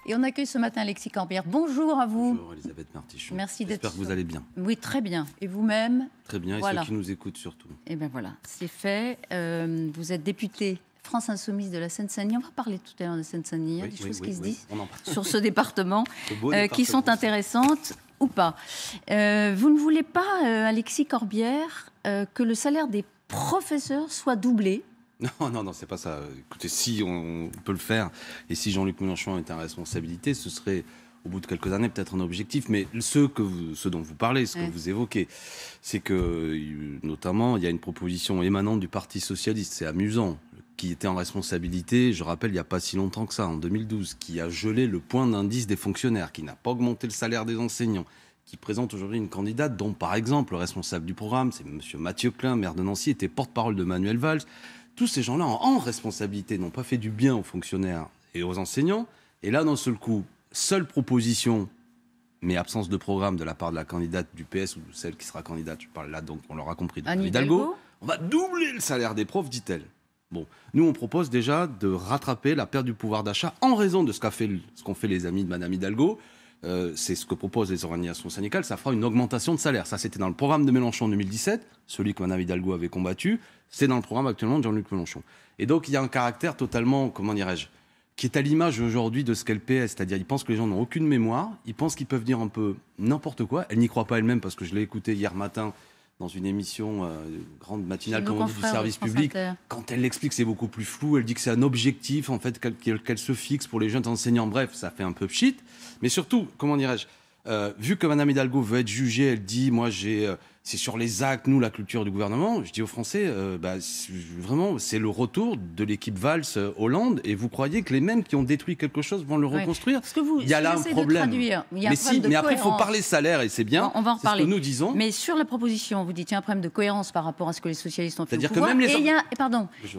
Et on accueille ce matin Alexis Corbière. Bonjour à vous. Bonjour Elisabeth Martichoux. Merci d'être. J'espère que vous allez bien. Oui, très bien. Et vous-même? Très bien, et voilà. ceux qui nous écoutent surtout. Et bien voilà, c'est fait. Vous êtes député France Insoumise de la Seine-Saint-Denis. On va parler tout à l'heure de Seine-Saint-Denis, des choses qui se disent sur ce département, qui sont intéressantes ou pas. Vous ne voulez pas, Alexis Corbière, que le salaire des professeurs soit doublé? Non, c'est pas ça. Écoutez, si on peut le faire, et si Jean-Luc Mélenchon était en responsabilité, ce serait, au bout de quelques années, peut-être un objectif. Mais ce dont vous parlez, ce que vous évoquez, c'est que, notamment, il y a une proposition émanante du Parti Socialiste, c'est amusant, qui était en responsabilité, je rappelle, il n'y a pas si longtemps que ça, en 2012, qui a gelé le point d'indice des fonctionnaires, qui n'a pas augmenté le salaire des enseignants, qui présente aujourd'hui une candidate dont, par exemple, le responsable du programme, c'est M. Mathieu Klein, maire de Nancy, était porte-parole de Manuel Valls. Tous ces gens-là, en responsabilité, n'ont pas fait du bien aux fonctionnaires et aux enseignants. Et là, d'un seul coup, seule proposition, mais absence de programme de la part de la candidate du PS ou de celle qui sera candidate, je parle là, donc on l'aura compris, de Anne Hidalgo, on va doubler le salaire des profs, dit-elle. Bon, nous, on propose déjà de rattraper la perte du pouvoir d'achat en raison de ce qu'ont fait les amis de Mme Hidalgo. C'est ce que proposent les organisations syndicales, ça fera une augmentation de salaire. Ça, c'était dans le programme de Mélenchon en 2017, celui que Mme Hidalgo avait combattu. C'est dans le programme actuellement de Jean-Luc Mélenchon. Et donc, il y a un caractère totalement, comment dirais-je, qui est à l'image aujourd'hui de ce qu'est le PS. C'est-à-dire, ils pensent que les gens n'ont aucune mémoire, ils pensent qu'ils peuvent dire un peu n'importe quoi. Elle n'y croit pas elle-même, parce que je l'ai écoutée hier matin dans une émission grande matinale, comme on dit, du service public. Quand elle l'explique, c'est beaucoup plus flou. Elle dit que c'est un objectif, en fait, qu'elle se fixe pour les jeunes enseignants. Bref, ça fait un peu pchit. Mais surtout, comment dirais-je, vu que Mme Hidalgo veut être jugée, elle dit, moi, c'est sur les actes, nous, la culture du gouvernement. Je dis aux Français, vraiment, c'est le retour de l'équipe Valls-Hollande. Et vous croyez que les mêmes qui ont détruit quelque chose vont le reconstruire? Il y a là un problème. Mais après, il faut parler salaire, et c'est bien. On va en reparler. C'est ce que nous disons. Mais sur la proposition, vous dites qu'il y a un problème de cohérence par rapport à ce que les socialistes ont fait. C'est-à-dire que même les...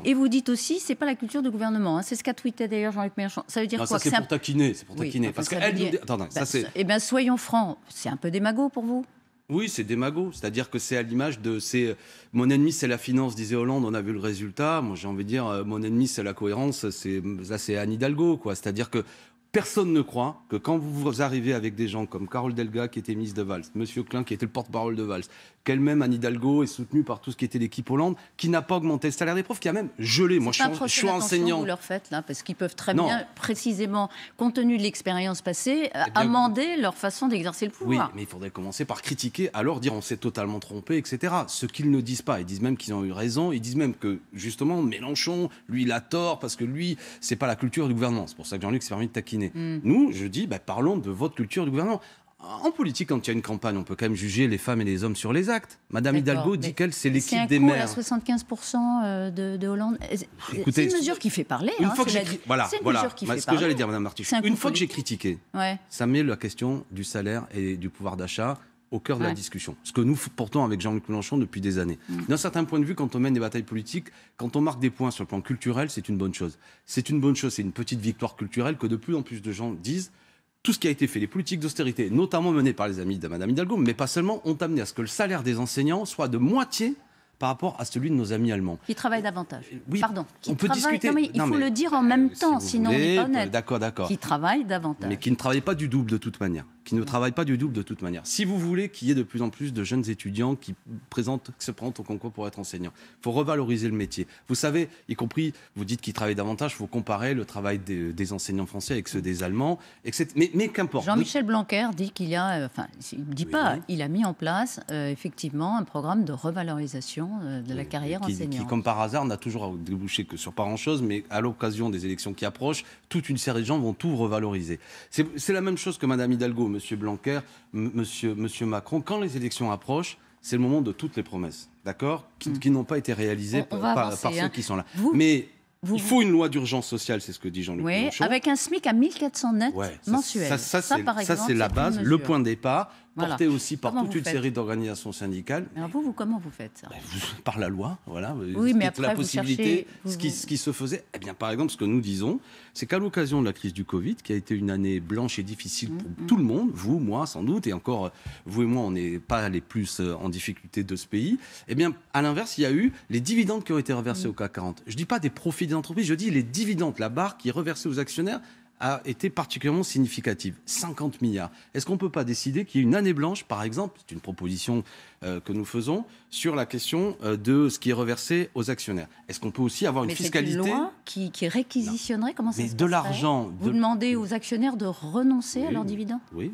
Et vous dites aussi, c'est pas la culture du gouvernement. C'est ce qu'a tweeté d'ailleurs Jean-Luc Mélenchon. Ça veut dire quoi? C'est pour taquiner. C'est pour taquiner. Parce qu'elle nous dit... Attendez, ça c'est... Eh bien, soyons francs. C'est un peu démago pour vous? Oui, c'est démago. C'est-à-dire que c'est à l'image de... Mon ennemi, c'est la finance, disait Hollande. On a vu le résultat. Moi, j'ai envie de dire, mon ennemi, c'est la cohérence. C'est Anne Hidalgo, quoi. C'est-à-dire que personne ne croit que quand vous arrivez avec des gens comme Carole Delga, qui était ministre de Valls, Monsieur Klein, qui était le porte-parole de Valls, qu'elle-même, Anne Hidalgo, est soutenue par tout ce qui était l'équipe Hollande, qui n'a pas augmenté le salaire des profs, qui a même gelé. Moi, je suis enseignant. Vous leur faites là, parce qu'ils peuvent très bien, précisément, compte tenu de l'expérience passée, amender leur façon d'exercer le pouvoir. Oui, mais il faudrait commencer par critiquer, alors dire on s'est totalement trompé, etc. Ce qu'ils ne disent pas, ils disent même qu'ils ont eu raison, ils disent même que, justement, Mélenchon, lui, il a tort, parce que lui, c'est pas la culture du gouvernement. C'est pour ça que Jean-Luc s'est permis de taquiner. Nous, je dis, parlons de votre culture du gouvernement. En politique, quand il y a une campagne, on peut quand même juger les femmes et les hommes sur les actes. Madame Hidalgo dit qu'elle, c'est l'équipe des maires. C'est un coup à 75% de Hollande. C'est une mesure qui fait parler. Une fois que ce que j'allais dire, Madame Martichoux. Une fois que j'ai critiqué, ça met la question du salaire et du pouvoir d'achat au cœur de la discussion. Ce que nous portons avec Jean-Luc Mélenchon depuis des années. D'un certain point de vue, quand on mène des batailles politiques, quand on marque des points sur le plan culturel, c'est une bonne chose. C'est une bonne chose, c'est une petite victoire culturelle que de plus en plus de gens disent. Tout ce qui a été fait, les politiques d'austérité, notamment menées par les amis de Mme Hidalgo, mais pas seulement, ont amené à ce que le salaire des enseignants soit de moitié par rapport à celui de nos amis allemands. Qui travaillent davantage. Oui, pardon. On peut discuter. Non, mais il faut le dire en même temps, sinon on n'est pas honnête. D'accord. Qui travaillent davantage. Mais qui ne travaillent pas du double de toute manière. Si vous voulez qu'il y ait de plus en plus de jeunes étudiants qui se présentent au concours pour être enseignants, il faut revaloriser le métier. Vous savez, y compris, vous dites qu'ils travaillent davantage, il faut comparer le travail des enseignants français avec ceux des Allemands, etc. Mais qu'importe. Jean-Michel Blanquer dit qu'il y a, il a mis en place effectivement un programme de revalorisation de la carrière enseignante. Qui, comme par hasard, n'a toujours débouché que sur pas grand-chose, mais à l'occasion des élections qui approchent, toute une série de gens vont tout revaloriser. C'est la même chose que Mme Hidalgo, M. Blanquer, M. Macron. Quand les élections approchent, c'est le moment de toutes les promesses, d'accord, qui n'ont pas été réalisées par ceux qui sont là. Il faut une loi d'urgence sociale, c'est ce que dit Jean-Luc Mélenchon. Avec un SMIC à 1400 net mensuel. Ça, c'est la base, le point de départ. Porté aussi par toute une série d'organisations syndicales. Alors comment vous faites ça? Par la loi, voilà. Oui, mais après, la possibilité, vous cherchez... ce qui se faisait. Eh bien, par exemple, ce que nous disons, c'est qu'à l'occasion de la crise du Covid, qui a été une année blanche et difficile pour tout le monde, vous, moi, sans doute, et encore, vous et moi, on n'est pas les plus en difficulté de ce pays. Eh bien, à l'inverse, il y a eu les dividendes qui ont été reversés au CAC 40. Je ne dis pas des profits des entreprises, je dis les dividendes, la barre qui est reversée aux actionnaires a été particulièrement significative. 50 milliards. Est-ce qu'on ne peut pas décider qu'il y ait une année blanche, par exemple, c'est une proposition que nous faisons, sur la question de ce qui est reversé aux actionnaires? Est-ce qu'on peut aussi avoir une fiscalité... Mais c'est une loi qui réquisitionnerait, comment ça se passerait? de l'argent... Vous demandez aux actionnaires de renoncer à leurs dividendes? Oui.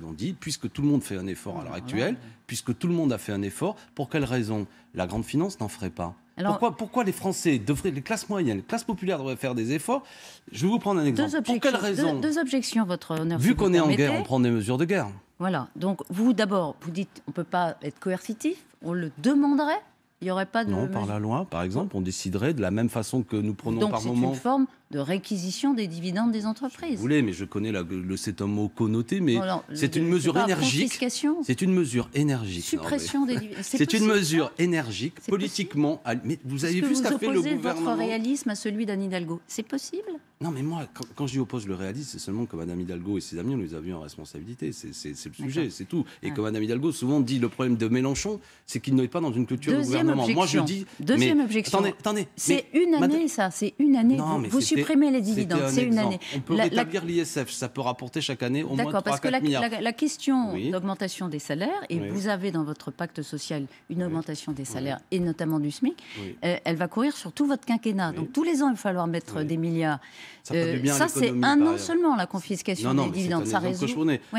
On dit, puisque tout le monde fait un effort à l'heure actuelle, puisque tout le monde a fait un effort, pour quelle raison la grande finance n'en ferait pas? Alors, pourquoi les Français devraient, les classes moyennes, les classes populaires devraient faire des efforts? Je vais vous prendre un exemple. Pour quelle raison? Deux objections, votre honneur. Vu qu'on est en guerre, on prend des mesures de guerre. Voilà. Donc, vous, d'abord, vous dites on ne peut pas être coercitif, on le demanderait. Il n'y aurait pas de... Non, par la loi, par exemple, on déciderait de la même façon que nous prenons par moment... Donc c'est une forme de réquisition des dividendes des entreprises. Si vous voulez, mais je connais cet mot connoté, mais c'est une mesure énergique. C'est une mesure énergique. Suppression des dividendes. C'est une mesure énergique, politiquement... Mais vous avez vu ce qu'a fait le gouvernement? Votre réalisme à celui d'Anne Hidalgo. C'est possible? Non, mais moi, quand je dis oppose le réalisme, c'est seulement que Mme Hidalgo et ses amis, on les a vus en responsabilité. C'est le sujet, c'est tout. Et que Mme Hidalgo souvent dit le problème de Mélenchon, c'est qu'il n'est pas dans une culture de gouvernement. Moi, je dis... Deuxième objection. Attendez. C'est une année, ça. C'est une année. Vous supprimez les dividendes. C'est une année. On peut rétablir l'ISF. Ça peut rapporter chaque année au moins 3-4 milliards. D'accord, parce que la question d'augmentation des salaires, et vous avez dans votre pacte social une augmentation des salaires, et notamment du SMIC, elle va courir sur tout votre quinquennat. Donc tous les ans, il va falloir mettre des milliards. Ça, c'est un an seulement, la confiscation des dividendes. Ça résout.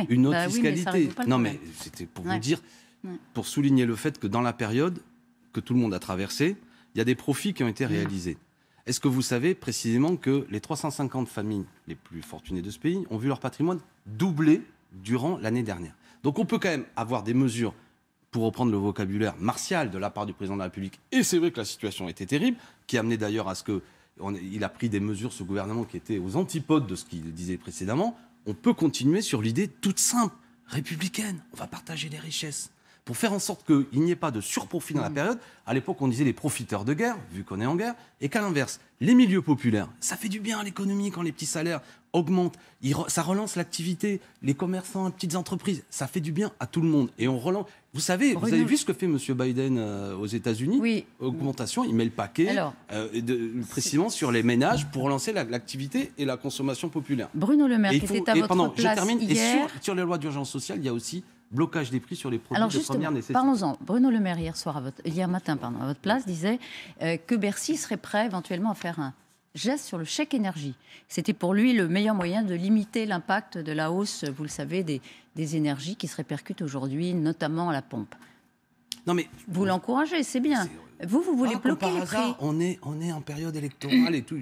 Une autre fiscalité. Non, mais c'était pour vous dire, pour souligner le fait que dans la période que tout le monde a traversée, il y a des profits qui ont été réalisés. Est-ce que vous savez précisément que les 350 familles les plus fortunées de ce pays ont vu leur patrimoine doubler durant l'année dernière? Donc on peut quand même avoir des mesures, pour reprendre le vocabulaire martial de la part du président de la République, et c'est vrai que la situation était terrible, qui a amené d'ailleurs à ce qu'il a pris des mesures, ce gouvernement, qui étaient aux antipodes de ce qu'il disait précédemment. On peut continuer sur l'idée toute simple, républicaine, on va partager les richesses, pour faire en sorte qu'il n'y ait pas de surprofit dans la période. À l'époque, on disait les profiteurs de guerre, vu qu'on est en guerre, et qu'à l'inverse, les milieux populaires, ça fait du bien à l'économie quand les petits salaires augmentent, ça relance l'activité, les commerçants, les petites entreprises, ça fait du bien à tout le monde. Et on relance... Vous savez, vous avez vu ce que fait M. Biden aux États-Unis? Oui. Augmentation, il met le paquet précisément sur les ménages pour relancer l'activité et la consommation populaire. Bruno Le Maire, qui était à votre place je termine, hier... Et sur les lois d'urgence sociale, il y a aussi blocage des prix sur les produits de première nécessité. Parlons-en. Bruno Le Maire, hier matin, à votre place, disait que Bercy serait prêt éventuellement à faire un geste sur le chèque énergie. C'était pour lui le meilleur moyen de limiter l'impact de la hausse, vous le savez, des énergies qui se répercutent aujourd'hui, notamment à la pompe. Non mais vous l'encouragez, c'est bien. Vous voulez bloquer les prix. On est en période électorale et tout.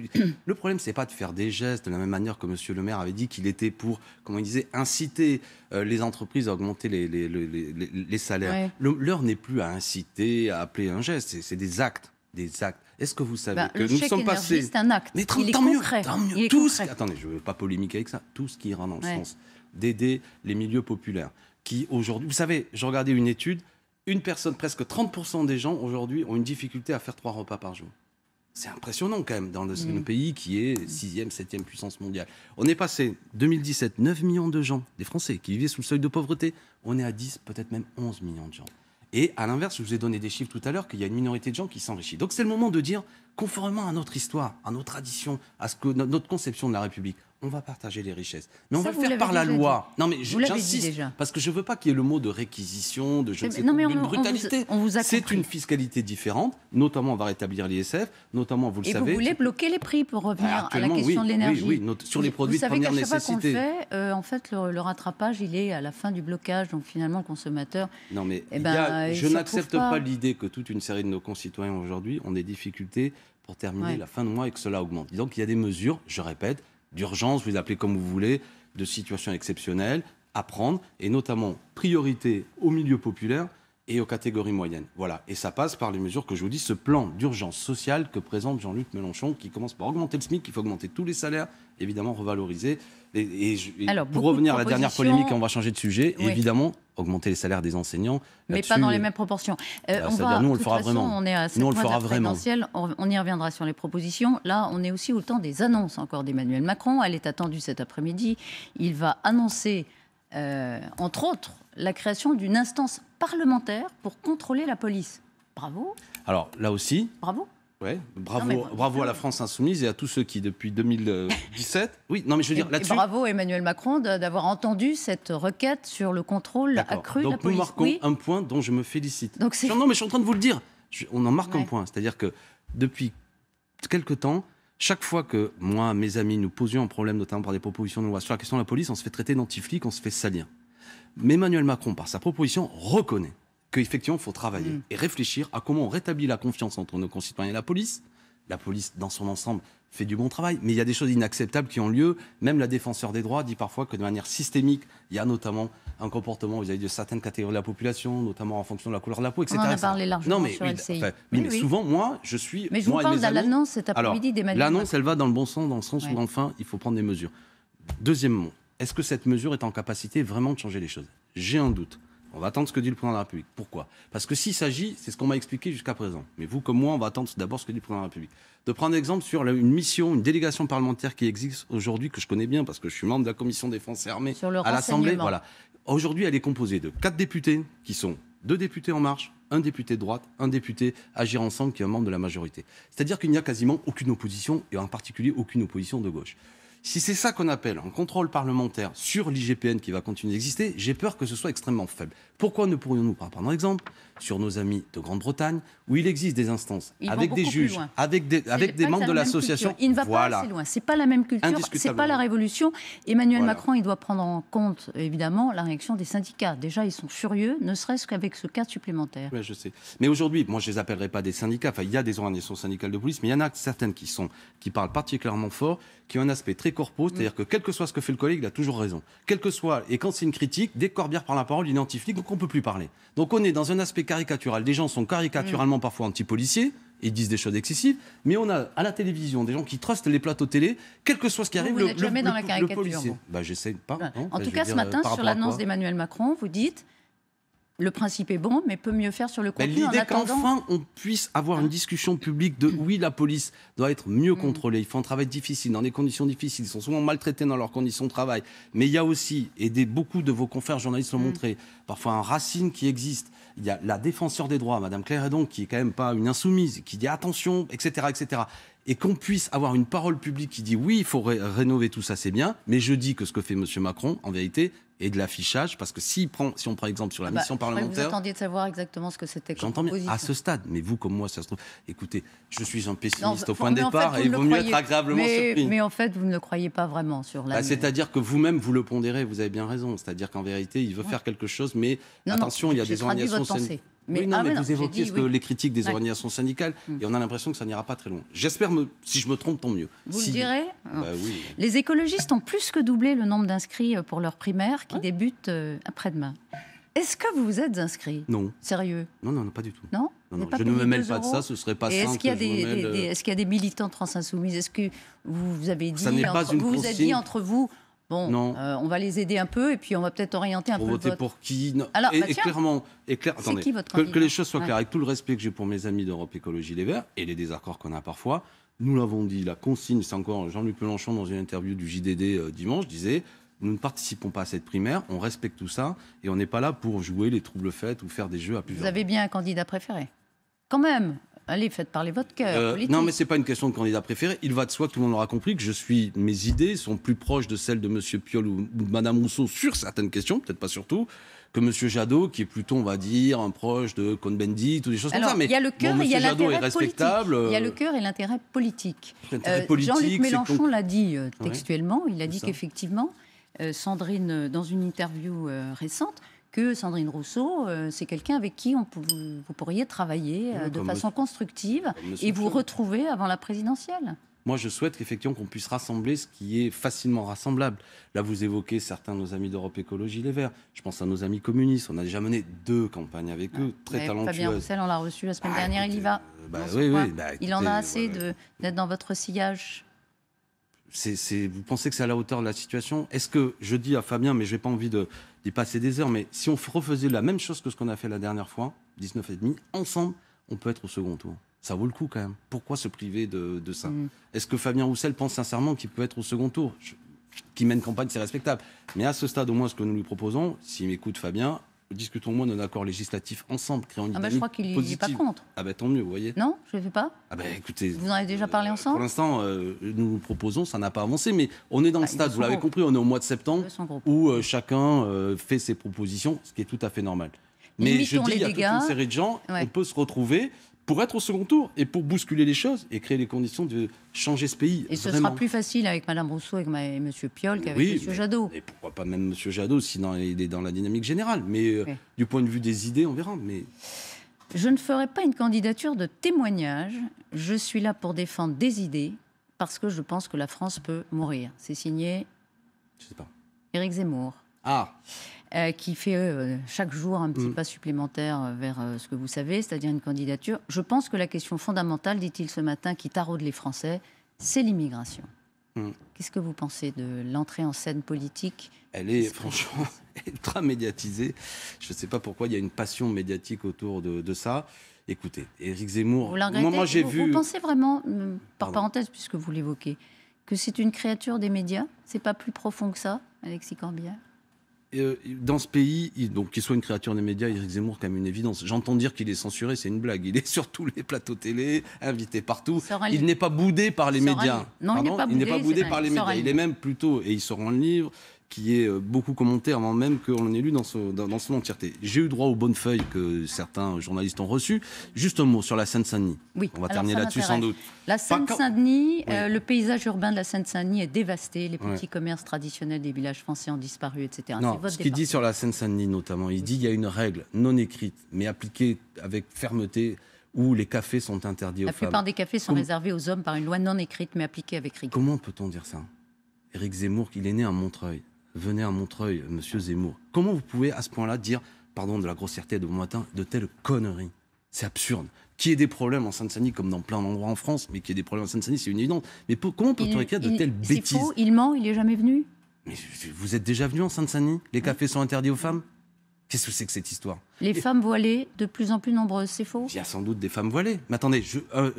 Le problème, c'est pas de faire des gestes de la même manière que M. Le Maire avait dit qu'il était pour, comment il disait, inciter les entreprises à augmenter les salaires. Ouais. L'heure n'est plus à inciter, à appeler un geste, c'est des actes. Est-ce que vous savez que nous sommes passés... c'est un acte. Mais il est concret. Attendez, je ne veux pas polémiquer avec ça. Tout ce qui ira dans le sens d'aider les milieux populaires. Qui aujourd'hui... Vous savez, je regardais une étude, une personne, presque 30% des gens aujourd'hui ont une difficulté à faire 3 repas par jour. C'est impressionnant quand même dans le pays qui est 6e, 7e puissance mondiale. On est passé, 2017, 9 millions de gens, des Français, qui vivaient sous le seuil de pauvreté. On est à 10, peut-être même 11 millions de gens. Et à l'inverse, je vous ai donné des chiffres tout à l'heure, qu'il y a une minorité de gens qui s'enrichissent. Donc c'est le moment de dire, conformément à notre histoire, à notre tradition, à ce que notre conception de la République, on va partager les richesses. Mais on va le faire par la loi. Non mais j'insiste, parce que je ne veux pas qu'il y ait le mot de réquisition, de je ne sais pas, de brutalité. C'est une fiscalité différente, notamment on va rétablir l'ISF, notamment vous le savez. Et vous voulez bloquer les prix pour revenir à la question de l'énergie. Oui, sur les produits de première nécessité. Vous savez qu'à chaque fois qu'on le fait, en fait, le rattrapage, il est à la fin du blocage, donc finalement le consommateur... Non mais je n'accepte pas l'idée que toute une série de nos concitoyens aujourd'hui ont des difficultés pour terminer la fin de mois et que cela augmente. Donc il y a des mesures, je répète, d'urgence, vous les appelez comme vous voulez, de situation exceptionnelle à prendre, et notamment priorité aux milieux populaires et aux catégories moyennes. Voilà, et ça passe par les mesures que je vous dis, ce plan d'urgence sociale que présente Jean-Luc Mélenchon, qui commence par augmenter le SMIC, il faut augmenter tous les salaires, évidemment revaloriser. Alors, pour revenir à la dernière polémique, on va changer de sujet, évidemment, augmenter les salaires des enseignants. Mais pas dans les mêmes proportions. C'est-à-dire, nous, on le fera vraiment. On est à 7 mois de la présidentielle, on y reviendra sur les propositions. Là, on est aussi au temps des annonces encore d'Emmanuel Macron. Elle est attendue cet après-midi. Il va annoncer, entre autres, la création d'une instance parlementaire pour contrôler la police. Bravo. Alors, là aussi... Bravo. Ouais, bravo à la France Insoumise et à tous ceux qui, depuis 2017... Oui, non, mais je veux dire, là-dessus... Bravo Emmanuel Macron d'avoir entendu cette requête sur le contrôle accru de la police. Donc nous marquons un point dont je me félicite. Non, mais je suis en train de vous le dire. On en marque un point. C'est-à-dire que depuis quelque temps, chaque fois que moi, mes amis, nous posions un problème, notamment par des propositions de loi sur la question de la police, on se fait traiter d'anti-flic, on se fait salir. Mais Emmanuel Macron, par sa proposition, reconnaît qu'effectivement, il faut travailler et réfléchir à comment on rétablit la confiance entre nos concitoyens et la police. La police, dans son ensemble, fait du bon travail, mais il y a des choses inacceptables qui ont lieu. Même la défenseur des droits dit parfois que de manière systémique, il y a notamment un comportement vis-à-vis de certaines catégories de la population, notamment en fonction de la couleur de la peau, etc. On en a parlé largement sur LCI. Mais souvent, moi, je suis... Mais je vous parle de l'annonce cet après-midi d'Emmanuel Macron. L'annonce, elle va dans le bon sens, dans le sens où, enfin, il faut prendre des mesures. Deuxièmement, est-ce que cette mesure est en capacité vraiment de changer les choses? J'ai un doute. On va attendre ce que dit le président de la République. Pourquoi? Parce que s'il s'agit, c'est ce qu'on m'a expliqué jusqu'à présent. Mais vous, comme moi, on va attendre d'abord ce que dit le président de la République. De prendre exemple sur une mission, une délégation parlementaire qui existe aujourd'hui, que je connais bien parce que je suis membre de la commission défense et armée à l'Assemblée. Voilà. Aujourd'hui, elle est composée de 4 députés qui sont 2 députés En Marche, un député de droite, un député Agir Ensemble qui est un membre de la majorité. C'est-à-dire qu'il n'y a quasiment aucune opposition et en particulier aucune opposition de gauche. Si c'est ça qu'on appelle un contrôle parlementaire sur l'IGPN qui va continuer d'exister, j'ai peur que ce soit extrêmement faible. Pourquoi ne pourrions-nous pas prendre exemple sur nos amis de Grande-Bretagne, où il existe des instances avec des juges, avec des membres de l'association. Il ne va pas assez loin. C'est pas la même culture, c'est pas la révolution. Emmanuel Macron, il doit prendre en compte évidemment la réaction des syndicats. Déjà, ils sont furieux, ne serait-ce qu'avec ce cas supplémentaire. Oui, je sais. Mais aujourd'hui, moi, je les appellerai pas des syndicats. Enfin, il y a des organisations syndicales de police, mais il y en a certaines qui parlent particulièrement fort, qui ont un aspect très corpo, c'est-à-dire que quel que soit ce que fait le collègue, il a toujours raison. Quel que soit, et quand c'est une critique, dès que Corbière prend la parole, il identifie, donc on peut plus parler. Donc on est dans un aspect caricatural. Des gens sont caricaturalement parfois anti-policiers, ils disent des choses excessives, mais on a à la télévision des gens qui trustent les plateaux télé, quel que soit ce qui arrive, vous n'êtes jamais dans la caricature, policier. J'essaie pas. Non, en tout cas, ce matin, sur l'annonce d'Emmanuel Macron, vous dites... Le principe est bon, mais peut mieux faire sur le contenu. L'idée qu'enfin on puisse avoir une discussion publique de oui, la police doit être mieux contrôlée, ils font un travail difficile, dans des conditions difficiles, ils sont souvent maltraités dans leurs conditions de travail. Mais il y a aussi, et beaucoup de vos confrères journalistes l'ont montré, parfois un racine qui existe. Il y a la défenseur des droits, Madame Claire Hédon, qui est quand même pas une insoumise, qui dit attention, etc., etc. Et qu'on puisse avoir une parole publique qui dit oui, il faut rénover tout ça, c'est bien, mais je dis que ce que fait M. Macron, en vérité, est de l'affichage, parce que si on prend exemple sur la mission parlementaire... Vous attendiez de savoir exactement ce que c'était comme proposition. J'entends bien, à ce stade, mais vous comme moi, ça se trouve... Écoutez, je suis un pessimiste au point de départ, et il vaut mieux être agréablement surpris. Mais en fait, vous ne le croyez pas vraiment sur la... C'est-à-dire que vous-même, vous le pondérez, vous avez bien raison. C'est-à-dire qu'en vérité, il veut faire quelque chose, mais attention, il y a des organisations... Mais vous évoquez les critiques des organisations syndicales et on a l'impression que ça n'ira pas très loin. J'espère, si je me trompe, tant mieux. Vous le direz oui. Les écologistes ont plus que doublé le nombre d'inscrits pour leur primaire qui débute après-demain. Est-ce que vous vous êtes inscrit? Non. Sérieux? Non, pas du tout. Non, je ne me mêle pas de ça, ce serait pas simple. Est-ce qu'il y a des militants de France Insoumise? Est-ce que vous avez dit, vous avez dit entre vous... Bon, on va les aider un peu et puis on va peut-être orienter un peu le vote. Voter pour qui? Alors, clairement, c'est qui votre candidat? Que les choses soient claires, avec tout le respect que j'ai pour mes amis d'Europe Écologie Les Verts et les désaccords qu'on a parfois, nous l'avons dit, la consigne, c'est encore Jean-Luc Mélenchon dans une interview du JDD dimanche, disait nous ne participons pas à cette primaire, on respecte tout ça et on n'est pas là pour jouer les troubles faits ou faire des jeux à plusieurs. Vous avez bien un candidat préféré? Quand même. Allez, faites parler votre cœur. Non, mais c'est pas une question de candidat préféré. Il va de soi que tout le monde aura compris que mes idées sont plus proches de celles de M. Piolle ou de Mme Rousseau sur certaines questions, peut-être pas sur tout, que M. Jadot, qui est plutôt, on va dire, un proche de Cohn-Bendit, ou des choses comme ça. Mais il y a le cœur et il y a l'intérêt politique. Il y a le cœur et l'intérêt politique. Jean-Luc Mélenchon l'a dit textuellement. Il a dit qu'effectivement, Sandrine, dans une interview récente, que Sandrine Rousseau, c'est quelqu'un avec qui vous pourriez travailler de façon constructive et vous retrouver avant la présidentielle. Moi, je souhaite qu'effectivement qu'on puisse rassembler ce qui est facilement rassemblable. Là, vous évoquez certains de nos amis d'Europe Écologie Les Verts. Je pense à nos amis communistes. On a déjà mené 2 campagnes avec eux, très talentueuses. Fabien Roussel, on l'a reçu la semaine dernière, il y va. Il en a assez d'être dans votre sillage. Vous pensez que c'est à la hauteur de la situation? Est-ce que, je dis à Fabien, mais je n'ai pas envie d'y passer des heures, mais si on refaisait la même chose que ce qu'on a fait la dernière fois, 19,5, ensemble, on peut être au second tour. Ça vaut le coup quand même. Pourquoi se priver de ça? Est-ce que Fabien Roussel pense sincèrement qu'il peut être au second tour? Qui mène campagne, c'est respectable. Mais à ce stade, au moins, ce que nous lui proposons, s'il m'écoute Fabien, discutons au moins d'un accord législatif ensemble, créant une dynamique je crois qu'il n'est pas contre. Tant mieux, vous voyez. Non, je ne le fais pas. Écoutez, vous en avez déjà parlé ensemble. Pour l'instant, nous proposons, ça n'a pas avancé, mais on est dans le stade, vous l'avez compris, on est au mois de septembre, où chacun fait ses propositions, ce qui est tout à fait normal. Mais je dis, il y a toute une série de gens, on peut se retrouver pour être au second tour et pour bousculer les choses et créer les conditions de changer ce pays. Et ce sera plus facile avec Mme Rousseau et M. Piolle qu'avec M. Jadot. Et pourquoi pas même M. Jadot, sinon il est dans la dynamique générale. Mais du point de vue des idées, on verra. Mais... Je ne ferai pas une candidature de témoignage. Je suis là pour défendre des idées parce que je pense que la France peut mourir. C'est signé... Je sais pas. Éric Zemmour. Qui fait chaque jour un petit pas supplémentaire vers ce que vous savez, c'est-à-dire une candidature. Je pense que la question fondamentale, dit-il ce matin, qui taraude les Français, c'est l'immigration. Qu'est-ce que vous pensez de l'entrée en scène politique? Elle est franchement ultra médiatisée. Je ne sais pas pourquoi il y a une passion médiatique autour de ça. Écoutez, Éric Zemmour... Moi, j'ai vu... Vous pensez vraiment, par parenthèse, puisque vous l'évoquez, que c'est une créature des médias? C'est pas plus profond que ça, Alexis Corbière? Dans ce pays, donc qu'il soit une créature des médias, Éric Zemmour, comme une évidence. J'entends dire qu'il est censuré, c'est une blague. Il est sur tous les plateaux télé, invité partout. Il n'est pas boudé par les médias. Non, il n'est pas boudé par les médias. Il est même plutôt, et il sort un livre qui est beaucoup commenté avant même qu'on ait lu dans son entièreté. J'ai eu droit aux bonnes feuilles que certains journalistes ont reçues. Juste un mot sur la Seine-Saint-Denis. Oui, on va terminer là-dessus sans doute. La Seine-Saint-Denis, le paysage urbain de la Seine-Saint-Denis est dévasté. Les petits commerces traditionnels des villages français ont disparu, etc. Non, ce qu'il dit sur la Seine-Saint-Denis notamment, il dit qu'il y a une règle non écrite, mais appliquée avec fermeté, où les cafés sont interdits aux femmes. La plupart des cafés sont réservés aux hommes par une loi non écrite, mais appliquée avec rigueur. Comment peut-on dire ça? Éric Zemmour, il est né à Montreuil. Venez à Montreuil, monsieur Zemmour. Comment vous pouvez à ce point-là dire, pardon de la grossièreté de bon matin, de telles conneries? C'est absurde. Qu'il y ait des problèmes en Seine-Saint-Denis, comme dans plein d'endroits en France, mais qu'il y ait des problèmes en Seine-Saint-Denis, c'est une évidence. Mais comment peut-on écrire de telles bêtises? C'est faux, il ment, il n'est jamais venu. Mais vous êtes déjà venu en Seine-Saint-Denis? Les cafés sont interdits aux femmes? Qu'est-ce que c'est que cette histoire? Les femmes voilées, de plus en plus nombreuses, c'est faux? Il y a sans doute des femmes voilées. Mais attendez,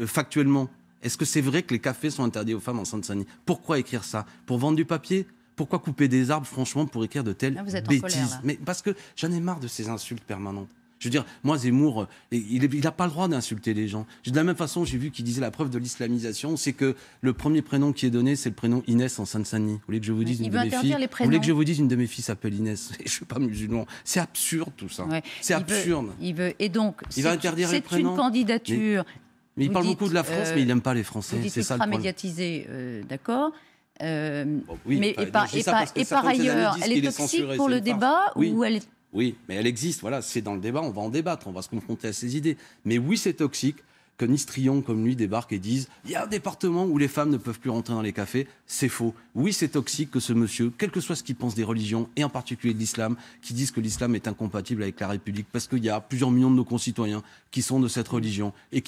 factuellement, est-ce que c'est vrai que les cafés sont interdits aux femmes en Seine-Saint-Denis? Pourquoi écrire ça? Pour vendre du papier? Pourquoi couper des arbres, franchement, pour écrire de telles bêtises? Colère, mais parce que j'en ai marre de ces insultes permanentes. Je veux dire, moi, Zemmour, il n'a pas le droit d'insulter les gens. De la même façon, j'ai vu qu'il disait la preuve de l'islamisation, c'est que le premier prénom qui est donné, c'est le prénom Inès en Seine-Saint-Denis. Vous voulez que je vous dise une de mes filles? Vous voulez que je vous dise une de mes filles s'appelle Inès? Je ne suis pas musulman. C'est absurde tout ça. C'est absurde. Et donc, il va interdire les prénoms. C'est une candidature. Mais il parle beaucoup de la France, mais il n'aime pas les Français. C'est ça le problème. Médiatisé, d'accord. Oui, mais par ailleurs, elle est toxique pour le débat ou elle est... Oui, mais elle existe, voilà, c'est dans le débat, on va en débattre, on va se confronter à ces idées. Mais oui, c'est toxique que Nistrion, comme lui, débarque et dise « il y a un département où les femmes ne peuvent plus rentrer dans les cafés », c'est faux. Oui, c'est toxique que ce monsieur, quel que soit ce qu'il pense des religions, et en particulier de l'islam, qui disent que l'islam est incompatible avec la République, parce qu'il y a plusieurs millions de nos concitoyens qui sont de cette religion, et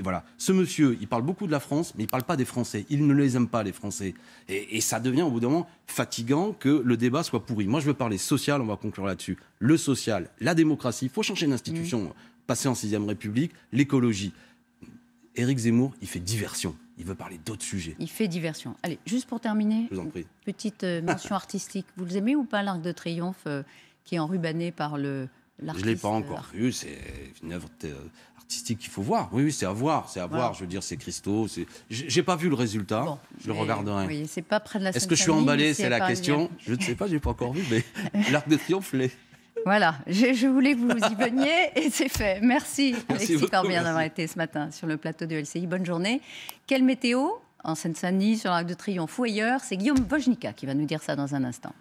voilà. Ce monsieur, il parle beaucoup de la France, mais il ne parle pas des Français. Il ne les aime pas, les Français. Et ça devient, au bout d'un moment, fatigant que le débat soit pourri. Moi, je veux parler social, on va conclure là-dessus. Le social, la démocratie, il faut changer d'institution, passer en 6e République, l'écologie. Éric Zemmour, il fait diversion. Il veut parler d'autres sujets. Il fait diversion. Allez, juste pour terminer, je vous en prie. Petite mention artistique. Vous l'aimez ou pas, l'Arc de Triomphe, qui est enrubanné par l'artiste? Je ne l'ai pas encore vu. C'est une œuvre artistique qu'il faut voir. Oui, c'est à voir. C'est à voir. Je veux dire, c'est Christo. J'ai pas vu le résultat. Bon, je le regarderai. Oui, c'est pas près de la Seine-Saint-Denis. Est-ce que je suis emballé? C'est la question. Je ne sais pas, je n'ai pas encore vu, mais l'Arc de Triomphe l'est. Voilà, je voulais que vous y veniez et c'est fait. Merci Alexis Corbière d'avoir été ce matin sur le plateau de LCI. Bonne journée. Quelle météo en Seine-Saint-Denis, sur l'Arc de Triomphe ou ailleurs? C'est Guillaume Wojnicka qui va nous dire ça dans un instant.